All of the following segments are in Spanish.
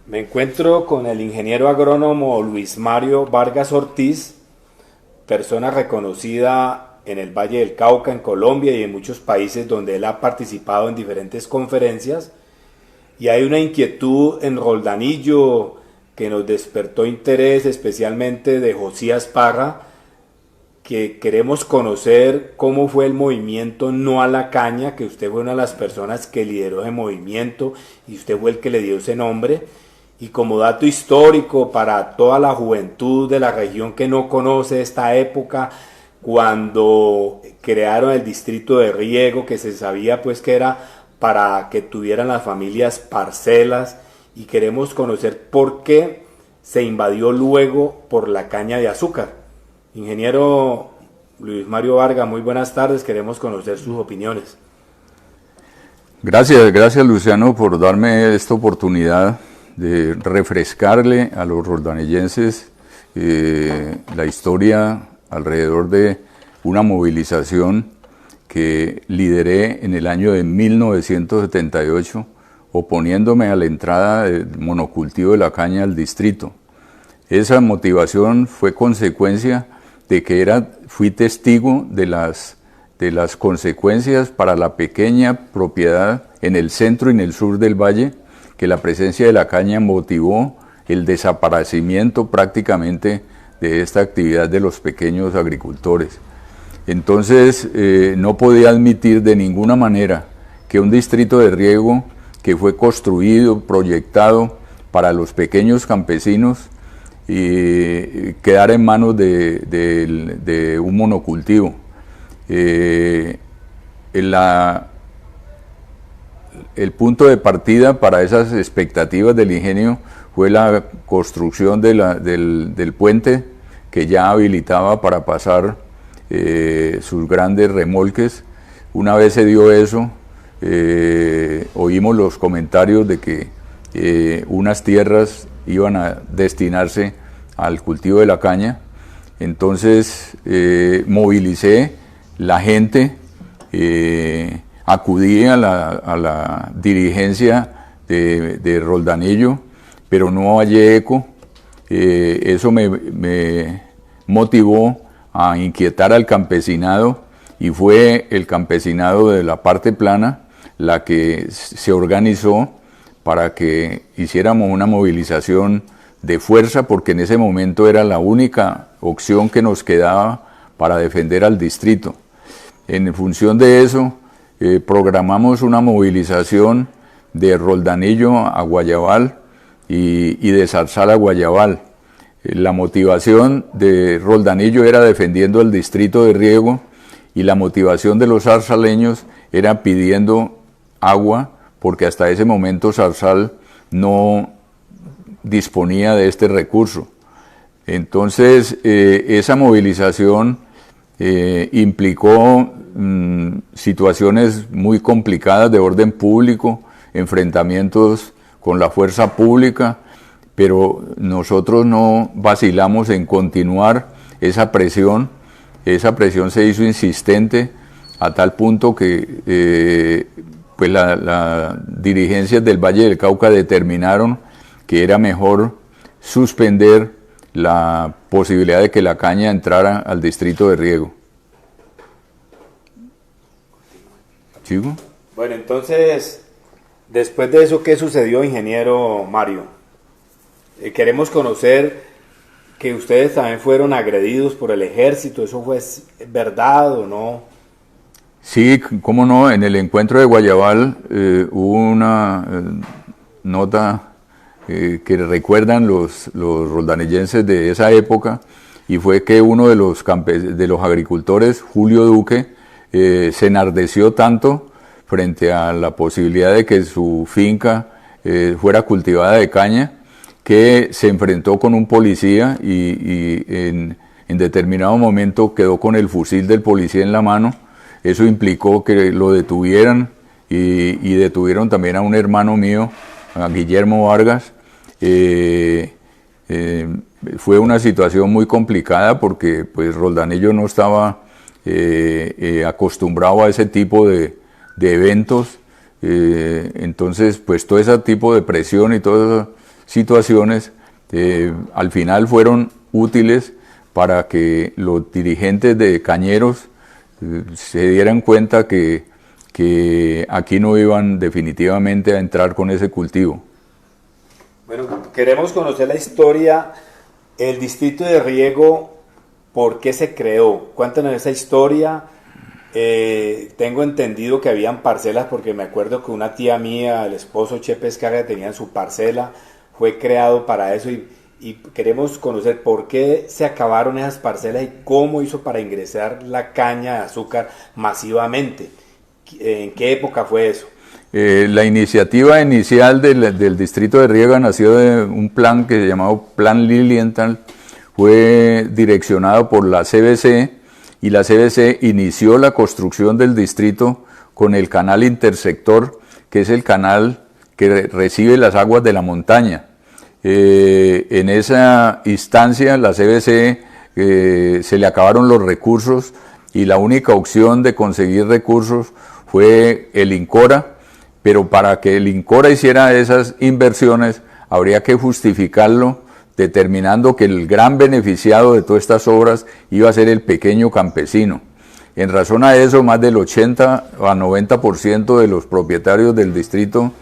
Me encuentro con el ingeniero agrónomo Luis Mario Vargas Ortiz, persona reconocida en el Valle del Cauca, en Colombia y en muchos países donde él ha participado en diferentes conferencias. Y hay una inquietud en Roldanillo que nos despertó interés, especialmente de Josías Parra, que queremos conocer cómo fue el movimiento No a la Caña, que usted fue una de las personas que lideró ese movimiento y usted fue el que le dio ese nombre. Y como dato histórico para toda la juventud de la región que no conoce esta época, cuando crearon el distrito de riego, que se sabía pues que era para que tuvieran las familias parcelas, y queremos conocer por qué se invadió luego por la caña de azúcar. Ingeniero Luis Mario Vargas, muy buenas tardes, queremos conocer sus opiniones. Gracias Luciano por darme esta oportunidad de refrescarle a los roldanillenses la historia alrededor de una movilización que lideré en el año de 1978, oponiéndome a la entrada del monocultivo de la caña al distrito. Esa motivación fue consecuencia de que fui testigo de las consecuencias para la pequeña propiedad en el centro y en el sur del valle, que la presencia de la caña motivó el desaparecimiento prácticamente de esta actividad de los pequeños agricultores. Entonces no podía admitir de ninguna manera que un distrito de riego que fue construido, proyectado para los pequeños campesinos, quedara en manos de un monocultivo. El punto de partida para esas expectativas del ingenio fue la construcción del puente que ya habilitaba para pasar sus grandes remolques. Una vez se dio eso, oímos los comentarios de que unas tierras iban a destinarse al cultivo de la caña. Entonces movilicé la gente, acudí a la dirigencia de Roldanillo, pero no hallé eco. Eso me motivó a inquietar al campesinado, y fue el campesinado de la parte plana la que se organizó para que hiciéramos una movilización de fuerza, porque en ese momento era la única opción que nos quedaba para defender al distrito. En función de eso, programamos una movilización de Roldanillo a Guayabal y de Zarzal a Guayabal. La motivación de Roldanillo era defendiendo el distrito de riego, y la motivación de los zarzaleños era pidiendo agua, porque hasta ese momento Zarzal no disponía de este recurso. Entonces esa movilización implicó situaciones muy complicadas de orden público, enfrentamientos con la fuerza pública, pero nosotros no vacilamos en continuar esa presión. Esa presión se hizo insistente a tal punto que pues las dirigencias del Valle del Cauca determinaron que era mejor suspender la posibilidad de que la caña entrara al distrito de riego. ¿Sigo? Bueno, entonces, después de eso, ¿qué sucedió, ingeniero Mario? Queremos conocer que ustedes también fueron agredidos por el ejército. ¿Eso fue verdad o no? Sí, cómo no. En el encuentro de Guayabal hubo una nota que recuerdan los roldanillenses de esa época, y fue que uno de los agricultores, Julio Duque, se enardeció tanto frente a la posibilidad de que su finca fuera cultivada de caña, que se enfrentó con un policía y en determinado momento quedó con el fusil del policía en la mano. Eso implicó que lo detuvieran y detuvieron también a un hermano mío, a Guillermo Vargas. Fue una situación muy complicada porque pues Roldanillo no estaba acostumbrado a ese tipo de eventos. Entonces pues todo ese tipo de presión y todo eso situaciones, al final fueron útiles para que los dirigentes de cañeros se dieran cuenta que aquí no iban definitivamente a entrar con ese cultivo. Bueno, queremos conocer la historia, el distrito de riego, ¿por qué se creó? Cuéntanos esa historia. Tengo entendido que habían parcelas, porque me acuerdo que una tía mía, el esposo Che Pescarga, tenía su parcela, fue creado para eso y queremos conocer por qué se acabaron esas parcelas y cómo hizo para ingresar la caña de azúcar masivamente. ¿En qué época fue eso? La iniciativa inicial del distrito de riego nació de un plan que se llamó Plan Lilienthal, fue direccionado por la CBC y la CBC inició la construcción del distrito con el canal intersector, que es el canal que recibe las aguas de la montaña. En esa instancia la CBC se le acabaron los recursos y la única opción de conseguir recursos fue el INCORA, pero para que el INCORA hiciera esas inversiones habría que justificarlo determinando que el gran beneficiado de todas estas obras iba a ser el pequeño campesino. En razón a eso, más del 80 a 90% de los propietarios del distrito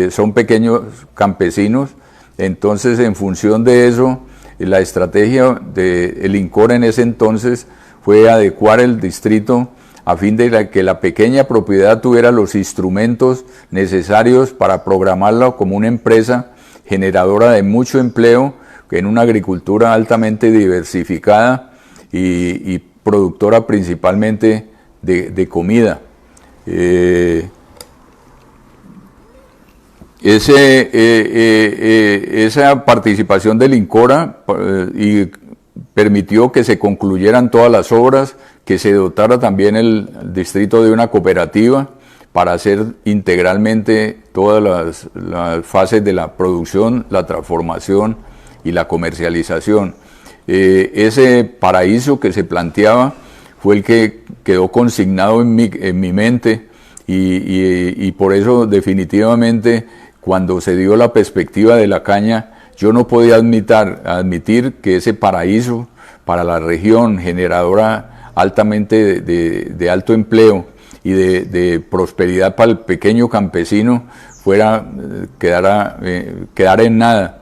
son pequeños campesinos. Entonces, en función de eso, la estrategia del INCORA en ese entonces fue adecuar el distrito a fin de que la pequeña propiedad tuviera los instrumentos necesarios para programarla como una empresa generadora de mucho empleo en una agricultura altamente diversificada y productora principalmente de comida. Esa participación del INCORA y permitió que se concluyeran todas las obras, que se dotara también el distrito de una cooperativa para hacer integralmente todas las fases de la producción, la transformación y la comercialización. Ese paraíso que se planteaba fue el que quedó consignado en mi mente y por eso definitivamente cuando se dio la perspectiva de la caña, yo no podía admitir que ese paraíso para la región generadora altamente de alto empleo y de prosperidad para el pequeño campesino quedara en nada.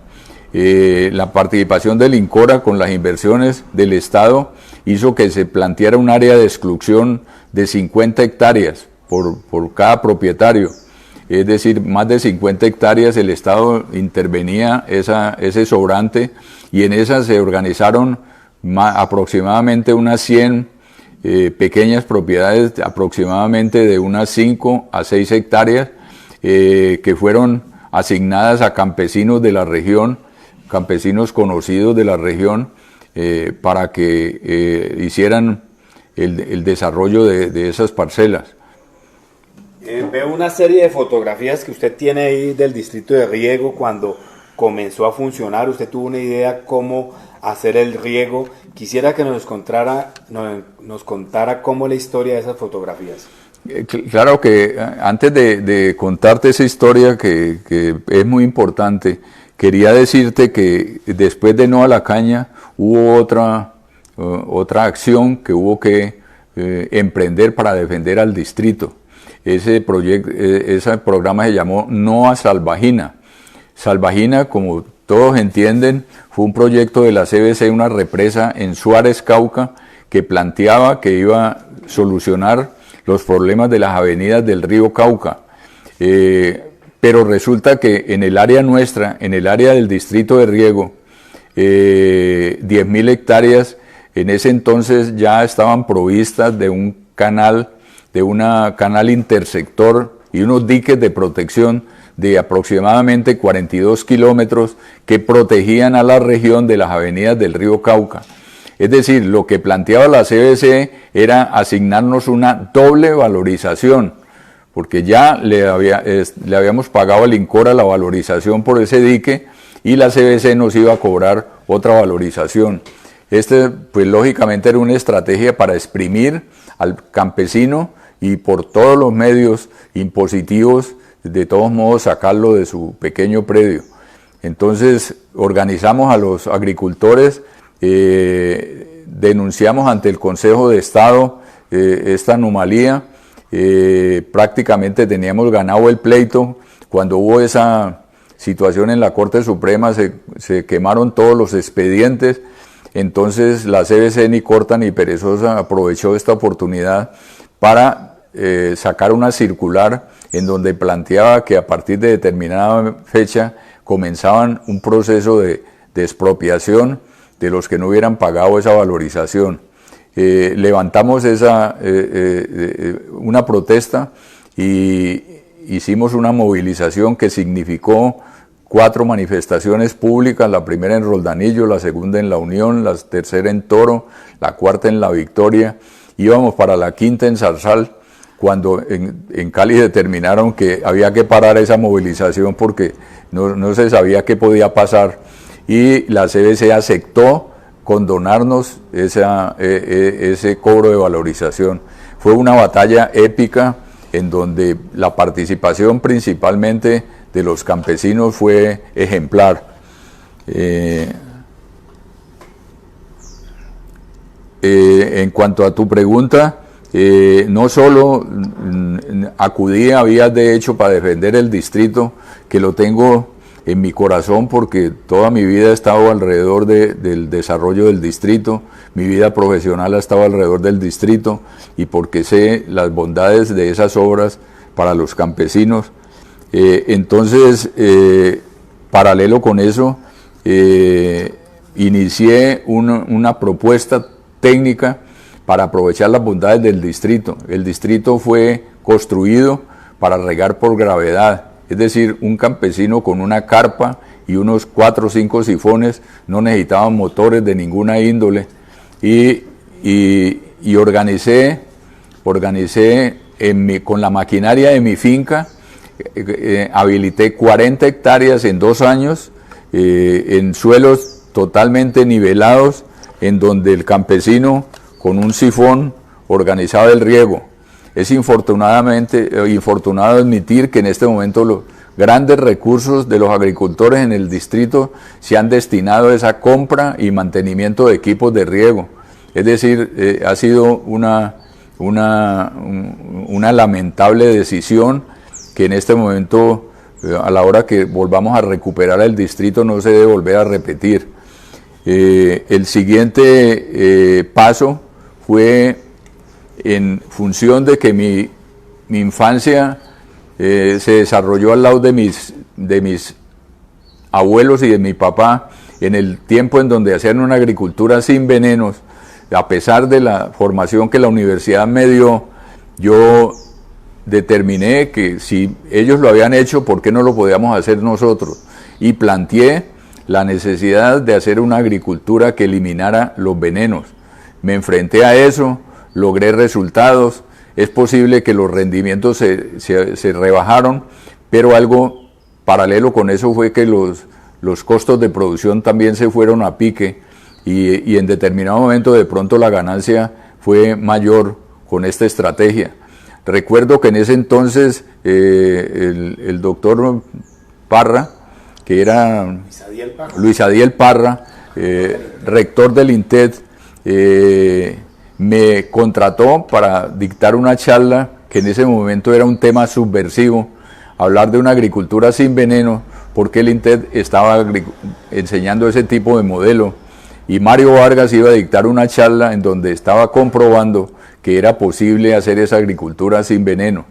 La participación del INCORA con las inversiones del Estado hizo que se planteara un área de exclusión de 50 hectáreas por cada propietario. Es decir, más de 50 hectáreas el Estado intervenía ese sobrante y en esas se organizaron aproximadamente unas 100 pequeñas propiedades, aproximadamente de unas 5 a 6 hectáreas, que fueron asignadas a campesinos de la región, campesinos conocidos de la región, para que hicieran el desarrollo de esas parcelas. Veo una serie de fotografías que usted tiene ahí del distrito de riego cuando comenzó a funcionar. Usted tuvo una idea cómo hacer el riego. Quisiera que nos contara cómo la historia de esas fotografías. Claro que antes de contarte esa historia que es muy importante, quería decirte que después de No a la Caña hubo otra acción que hubo que emprender para defender al distrito. Ese programa se llamó No a Salvajina. Salvajina, como todos entienden, fue un proyecto de la CBC, una represa en Suárez, Cauca, que planteaba que iba a solucionar los problemas de las avenidas del río Cauca. Pero resulta que en el área nuestra, en el área del distrito de riego, 10.000 hectáreas en ese entonces ya estaban provistas de un canal intersector y unos diques de protección de aproximadamente 42 kilómetros que protegían a la región de las avenidas del río Cauca. Es decir, lo que planteaba la CBC era asignarnos una doble valorización, porque ya le habíamos pagado al INCORA la valorización por ese dique y la CBC nos iba a cobrar otra valorización. Pues lógicamente era una estrategia para exprimir al campesino y por todos los medios impositivos, de todos modos sacarlo de su pequeño predio. Entonces organizamos a los agricultores, denunciamos ante el Consejo de Estado esta anomalía, prácticamente teníamos ganado el pleito. Cuando hubo esa situación en la Corte Suprema se quemaron todos los expedientes, entonces la CBC ni corta ni perezosa aprovechó esta oportunidad para sacar una circular en donde planteaba que a partir de determinada fecha comenzaban un proceso de expropiación de los que no hubieran pagado esa valorización. Levantamos una protesta y hicimos una movilización que significó 4 manifestaciones públicas, la primera en Roldanillo, la segunda en La Unión, la tercera en Toro, la cuarta en La Victoria. Íbamos para la quinta en Zarzal, cuando en Cali determinaron que había que parar esa movilización porque no se sabía qué podía pasar, y la CBC aceptó condonarnos ese cobro de valorización. Fue una batalla épica en donde la participación principalmente de los campesinos fue ejemplar. En cuanto a tu pregunta, no solo acudí a vías de hecho para defender el distrito, que lo tengo en mi corazón porque toda mi vida he estado alrededor del desarrollo del distrito, mi vida profesional ha estado alrededor del distrito, y porque sé las bondades de esas obras para los campesinos. Entonces, paralelo con eso, inicié una propuesta técnica para aprovechar las bondades del distrito. El distrito fue construido para regar por gravedad, es decir, un campesino con una carpa y unos 4 o 5 sifones no necesitaban motores de ninguna índole, y organicé con la maquinaria de mi finca, habilité 40 hectáreas en 2 años, en suelos totalmente nivelados, en donde el campesino con un sifón organizaba el riego. Es infortunado admitir que en este momento los grandes recursos de los agricultores en el distrito se han destinado a esa compra y mantenimiento de equipos de riego. Es decir, ha sido una lamentable decisión que en este momento, a la hora que volvamos a recuperar el distrito, no se debe volver a repetir. El siguiente paso fue en función de que mi infancia se desarrolló al lado de mis abuelos y de mi papá, en el tiempo en donde hacían una agricultura sin venenos. A pesar de la formación que la universidad me dio, yo determiné que si ellos lo habían hecho, ¿por qué no lo podíamos hacer nosotros? Y planteé la necesidad de hacer una agricultura que eliminara los venenos. Me enfrenté a eso, logré resultados. Es posible que los rendimientos se rebajaron, pero algo paralelo con eso fue que los costos de producción también se fueron a pique, y en determinado momento de pronto la ganancia fue mayor con esta estrategia. Recuerdo que en ese entonces el doctor Parra, que era Luis Adiel Parra, rector del INTED, me contrató para dictar una charla que en ese momento era un tema subversivo, hablar de una agricultura sin veneno, porque el INTED estaba enseñando ese tipo de modelo, y Mario Vargas iba a dictar una charla en donde estaba comprobando que era posible hacer esa agricultura sin veneno.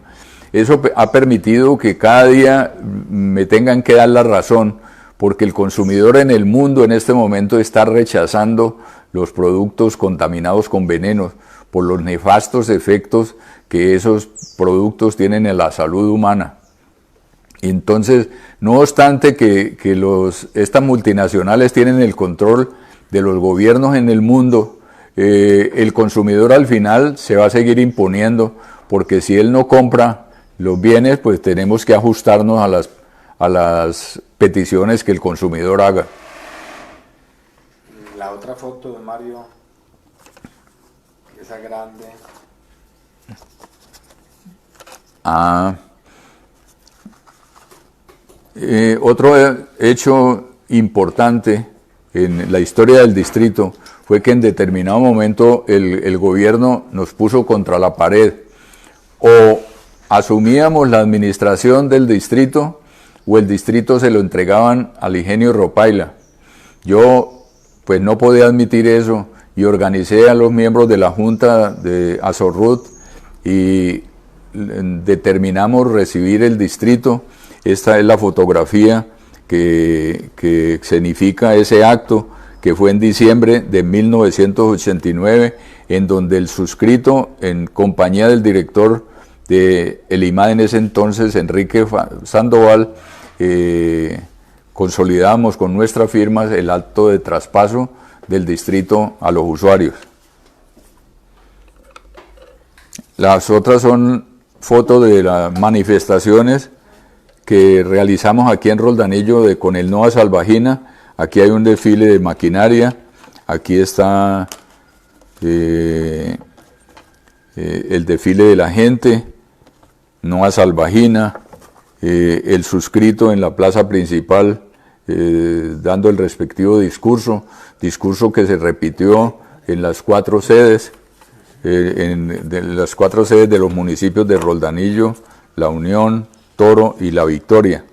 Eso ha permitido que cada día me tengan que dar la razón, porque el consumidor en el mundo en este momento está rechazando los productos contaminados con venenos por los nefastos efectos que esos productos tienen en la salud humana. Entonces, no obstante que estas multinacionales tienen el control de los gobiernos en el mundo, el consumidor al final se va a seguir imponiendo, porque si él no compra los bienes, pues tenemos que ajustarnos a las peticiones que el consumidor haga. La otra foto de Mario, esa grande. Otro hecho importante en la historia del distrito fue que en determinado momento el gobierno nos puso contra la pared. O asumíamos la administración del distrito o el distrito se lo entregaban al ingenio Ropaila. Yo pues no podía admitir eso y organicé a los miembros de la Junta de Azorrut y determinamos recibir el distrito. Esta es la fotografía que escenifica ese acto, que fue en diciembre de 1989, en donde el suscrito, en compañía del director de el IMAD en ese entonces, Enrique Sandoval, consolidamos con nuestras firmas el acto de traspaso del distrito a los usuarios. Las otras son fotos de las manifestaciones que realizamos aquí en Roldanillo con el Nova Salvajina. Aquí hay un desfile de maquinaria, aquí está el desfile de la gente, Nova Salvajina, el suscrito en la plaza principal dando el respectivo discurso que se repitió en las 4 sedes, las 4 sedes de los municipios de Roldanillo, La Unión, Toro y La Victoria.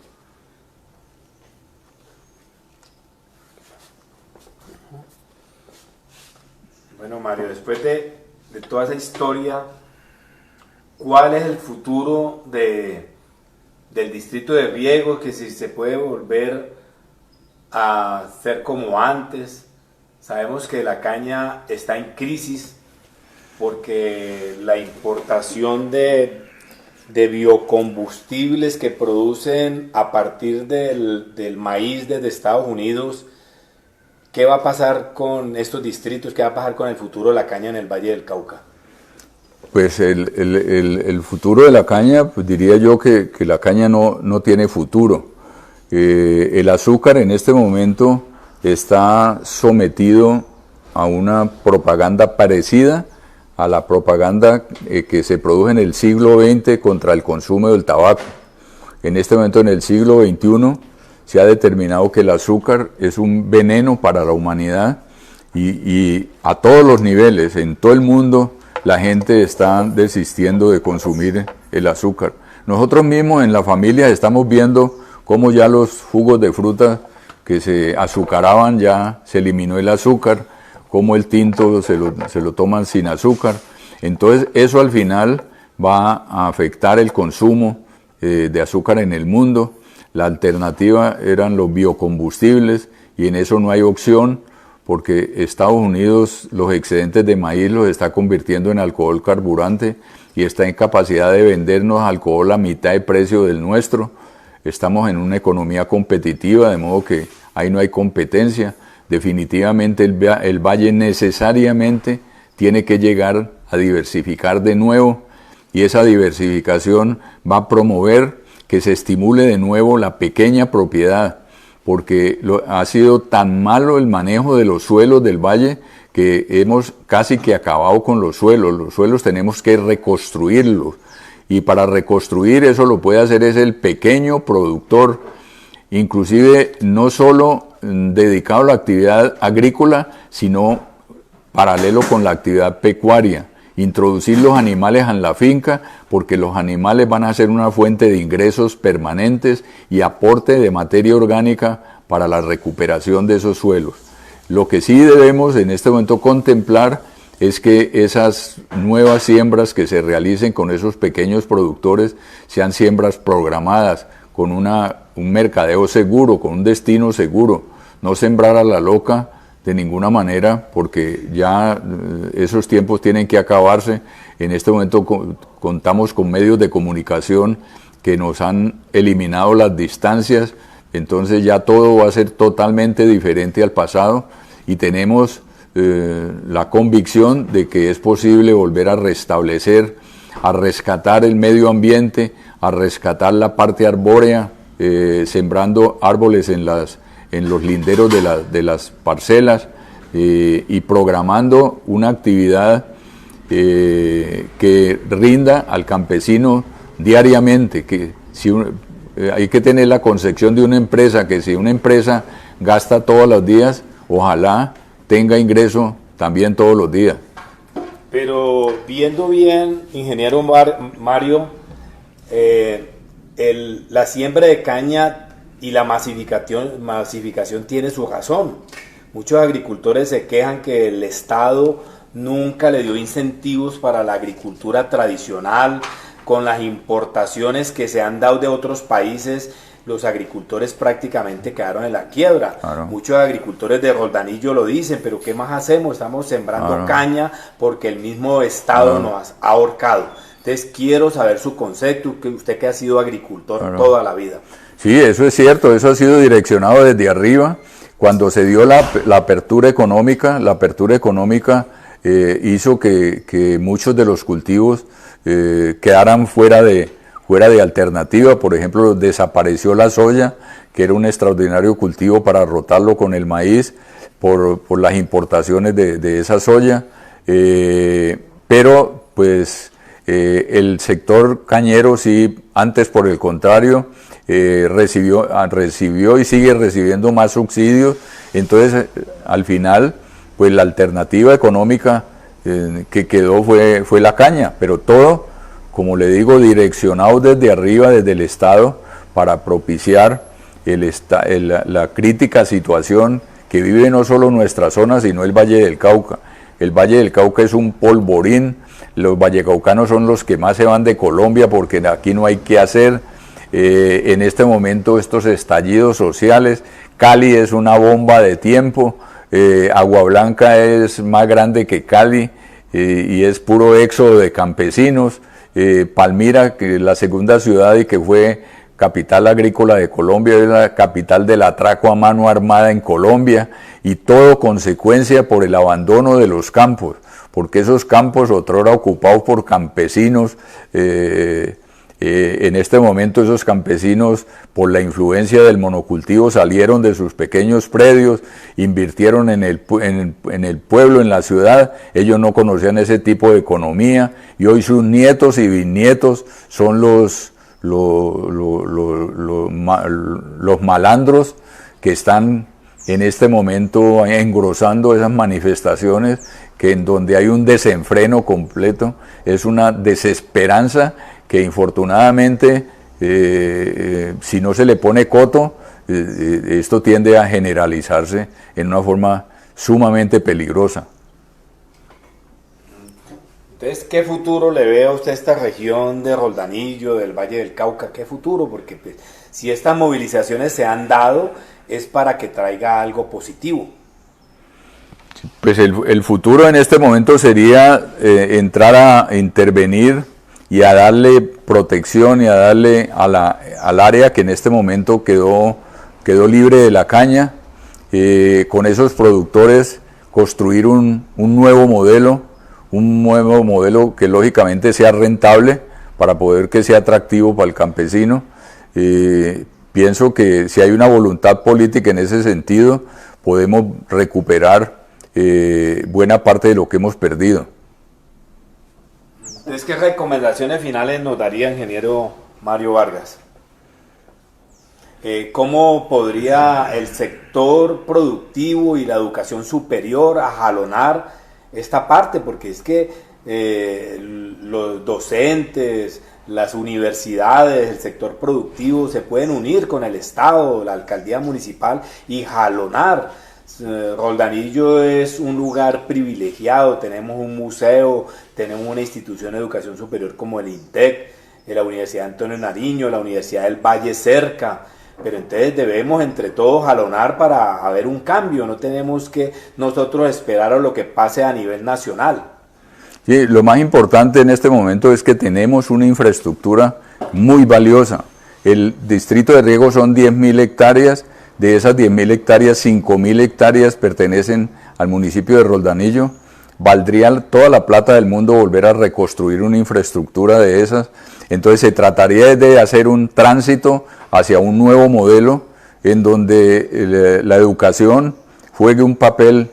Bueno, Mario, después de toda esa historia, ¿cuál es el futuro del distrito de riego? Que si se puede volver a ser como antes. Sabemos que la caña está en crisis porque la importación de biocombustibles que producen a partir del maíz desde Estados Unidos. ¿Qué va a pasar con estos distritos? ¿Qué va a pasar con el futuro de la caña en el Valle del Cauca? Pues el futuro de la caña, pues diría yo que la caña no tiene futuro. El azúcar en este momento está sometido a una propaganda parecida a la propaganda que se produjo en el siglo XX contra el consumo del tabaco. En este momento, en el siglo XXI, se ha determinado que el azúcar es un veneno para la humanidad y a todos los niveles, en todo el mundo, la gente está desistiendo de consumir el azúcar. Nosotros mismos en la familia estamos viendo cómo ya los jugos de fruta que se azucaraban, ya se eliminó el azúcar, cómo el tinto se lo toman sin azúcar. Entonces eso al final va a afectar el consumo de azúcar en el mundo. La alternativa eran los biocombustibles y en eso no hay opción porque Estados Unidos los excedentes de maíz los está convirtiendo en alcohol carburante y está en capacidad de vendernos alcohol a mitad de precio del nuestro. Estamos en una economía competitiva, de modo que ahí no hay competencia. Definitivamente el Valle necesariamente tiene que llegar a diversificar de nuevo y esa diversificación va a promover que se estimule de nuevo la pequeña propiedad, porque ha sido tan malo el manejo de los suelos del Valle que hemos casi que acabado con los suelos. Los suelos tenemos que reconstruirlos y para reconstruir eso lo puede hacer es el pequeño productor, inclusive no solo dedicado a la actividad agrícola, sino paralelo con la actividad pecuaria. Introducir los animales en la finca, porque los animales van a ser una fuente de ingresos permanentes y aporte de materia orgánica para la recuperación de esos suelos. Lo que sí debemos en este momento contemplar es que esas nuevas siembras que se realicen con esos pequeños productores sean siembras programadas, con un mercadeo seguro, con un destino seguro, no sembrar a la loca de ninguna manera, porque ya esos tiempos tienen que acabarse. En este momento contamos con medios de comunicación que nos han eliminado las distancias, entonces ya todo va a ser totalmente diferente al pasado y tenemos la convicción de que es posible volver a restablecer, a rescatar el medio ambiente, a rescatar la parte arbórea, sembrando árboles en los linderos de las parcelas y programando una actividad que rinda al campesino diariamente, que hay que tener la concepción de una empresa, que si una empresa gasta todos los días, ojalá tenga ingreso también todos los días. Pero viendo bien, ingeniero Mario, la siembra de caña y la masificación tiene su razón. Muchos agricultores se quejan que el Estado nunca le dio incentivos para la agricultura tradicional. Con las importaciones que se han dado de otros países, los agricultores prácticamente quedaron en la quiebra. Claro. Muchos agricultores de Roldanillo lo dicen, pero ¿qué más hacemos? Estamos sembrando caña porque el mismo Estado nos ha ahorcado. Entonces quiero saber su concepto, que usted que ha sido agricultor toda la vida. Sí, eso es cierto, eso ha sido direccionado desde arriba. Cuando se dio la apertura económica, hizo que muchos de los cultivos quedaran fuera de alternativa. Por ejemplo, desapareció la soya, que era un extraordinario cultivo para rotarlo con el maíz por las importaciones de esa soya, pero pues el sector cañero sí, antes por el contrario, recibió y sigue recibiendo más subsidios. Entonces al final pues la alternativa económica que quedó fue la caña, pero todo, como le digo, direccionado desde arriba, desde el Estado, para propiciar la crítica situación que vive no solo nuestra zona, sino el Valle del Cauca. El Valle del Cauca es un polvorín, los vallecaucanos son los que más se van de Colombia porque aquí no hay qué hacer. En este momento estos estallidos sociales, Cali es una bomba de tiempo, Agua Blanca es más grande que Cali y es puro éxodo de campesinos. Palmira, que es la segunda ciudad y que fue capital agrícola de Colombia, es la capital del atraco a mano armada en Colombia, y todo consecuencia por el abandono de los campos, porque esos campos otrora ocupados por campesinos, en este momento esos campesinos, por la influencia del monocultivo, salieron de sus pequeños predios, invirtieron en el pueblo, en la ciudad. Ellos no conocían ese tipo de economía y hoy sus nietos y bisnietos son los malandros que están en este momento engrosando esas manifestaciones, que en donde hay un desenfreno completo, es una desesperanza que infortunadamente, si no se le pone coto, esto tiende a generalizarse en una forma sumamente peligrosa. Entonces, ¿qué futuro le ve a usted a esta región de Roldanillo, del Valle del Cauca? ¿Qué futuro? Porque pues, si estas movilizaciones se han dado, es para que traiga algo positivo. Pues el futuro en este momento sería entrar a intervenir y a darle protección y a darle al área que en este momento quedó libre de la caña, con esos productores construir un nuevo modelo que lógicamente sea rentable para poder que sea atractivo para el campesino. Pienso que si hay una voluntad política en ese sentido, podemos recuperar buena parte de lo que hemos perdido. Entonces, ¿qué recomendaciones finales nos daría ingeniero Mario Vargas? ¿Cómo podría el sector productivo y la educación superior ajalonar esta parte? Porque es que los docentes, las universidades, el sector productivo se pueden unir con el Estado, la alcaldía municipal y jalonar. Roldanillo es un lugar privilegiado, tenemos un museo, tenemos una institución de educación superior como el INTEC, la Universidad Antonio Nariño, la Universidad del Valle cerca, pero entonces debemos entre todos jalonar para haber un cambio, no tenemos que nosotros esperar a lo que pase a nivel nacional. Sí, lo más importante en este momento es que tenemos una infraestructura muy valiosa. El distrito de riego son 10.000 hectáreas, de esas 10.000 hectáreas, 5.000 hectáreas pertenecen al municipio de Roldanillo. Valdría toda la plata del mundo volver a reconstruir una infraestructura de esas. Entonces se trataría de hacer un tránsito hacia un nuevo modelo en donde la educación juegue un papel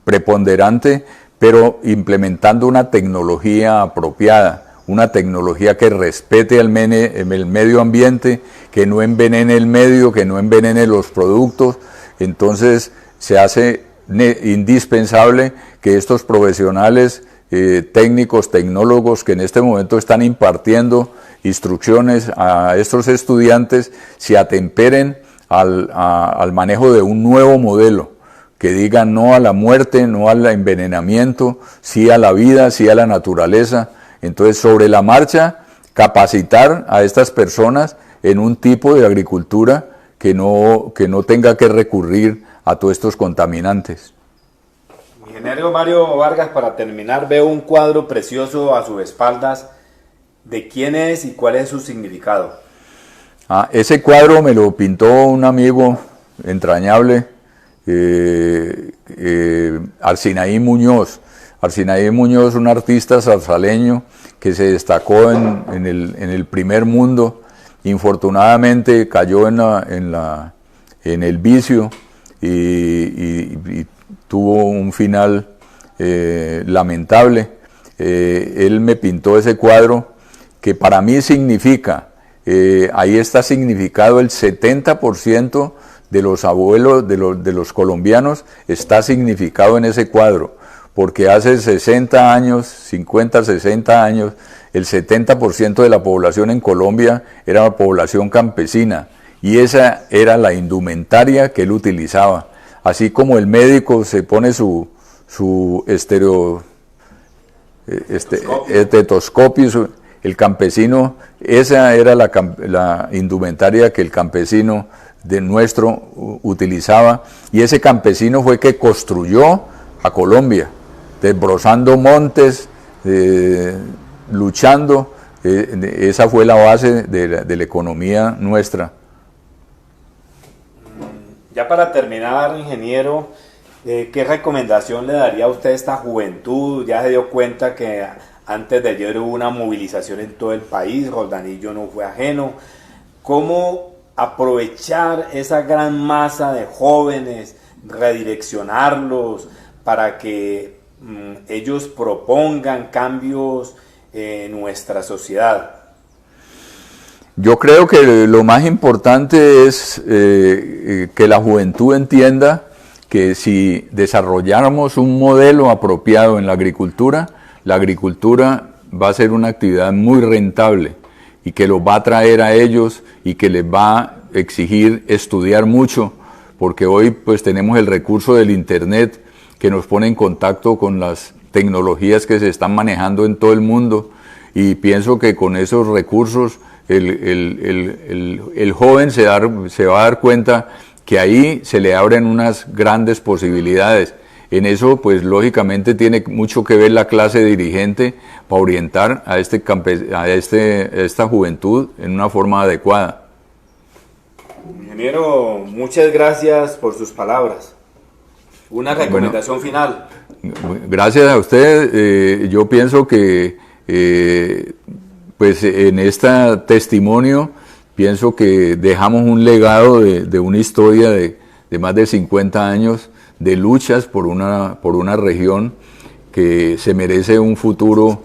preponderante, pero implementando una tecnología apropiada, una tecnología que respete el medio ambiente, que no envenene el medio, que no envenene los productos. Entonces se hace indispensable que estos profesionales técnicos, tecnólogos que en este momento están impartiendo instrucciones a estos estudiantes se atemperen al manejo de un nuevo modelo, que digan no a la muerte, no al envenenamiento, sí a la vida, sí a la naturaleza. Entonces, sobre la marcha, capacitar a estas personas en un tipo de agricultura que no tenga que recurrir a todos estos contaminantes. Ingeniero Mario Vargas, para terminar, veo un cuadro precioso a sus espaldas. ¿De quién es y cuál es su significado? Ese cuadro me lo pintó un amigo entrañable, Arsinaí Muñoz. Arsinaí Muñoz, un artista zarzaleño que se destacó en el primer mundo. Infortunadamente cayó en el vicio y tuvo un final lamentable. Él me pintó ese cuadro que para mí significa, ahí está significado el 70% de los abuelos de los colombianos, está significado en ese cuadro, porque hace 60 años, 50, 60 años, el 70% de la población en Colombia era la población campesina, y esa era la indumentaria que él utilizaba. Así como el médico se pone su estetoscopio, el campesino, esa era la indumentaria que el campesino de nuestro utilizaba, y ese campesino fue que construyó a Colombia, desbrozando montes, luchando. Esa fue la base de la economía nuestra. Ya para terminar, ingeniero, ¿qué recomendación le daría a usted a esta juventud? Ya se dio cuenta que antes de ayer hubo una movilización en todo el país, Roldanillo no fue ajeno. ¿Cómo aprovechar esa gran masa de jóvenes, redireccionarlos para que ellos propongan cambios en nuestra sociedad? Yo creo que lo más importante es que la juventud entienda que si desarrolláramos un modelo apropiado en la agricultura va a ser una actividad muy rentable y que los va a traer a ellos y que les va a exigir estudiar mucho, porque hoy pues tenemos el recurso del internet que nos pone en contacto con las tecnologías que se están manejando en todo el mundo, y pienso que con esos recursos el joven se va a dar cuenta que ahí se le abren unas grandes posibilidades. En eso, pues lógicamente tiene mucho que ver la clase dirigente para orientar a esta juventud en una forma adecuada. Ingeniero, muchas gracias por sus palabras. Una recomendación final. Gracias a usted. Yo pienso que pues en este testimonio pienso que dejamos un legado de una historia de más de 50 años de luchas por una región que se merece un futuro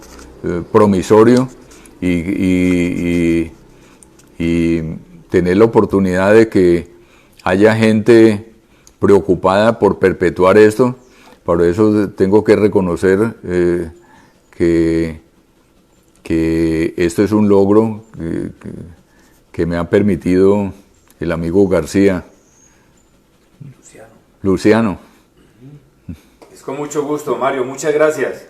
promisorio y tener la oportunidad de que haya gente preocupada por perpetuar esto. Por eso tengo que reconocer que esto es un logro que me ha permitido el amigo García. Luciano. Es con mucho gusto, Mario. Muchas gracias.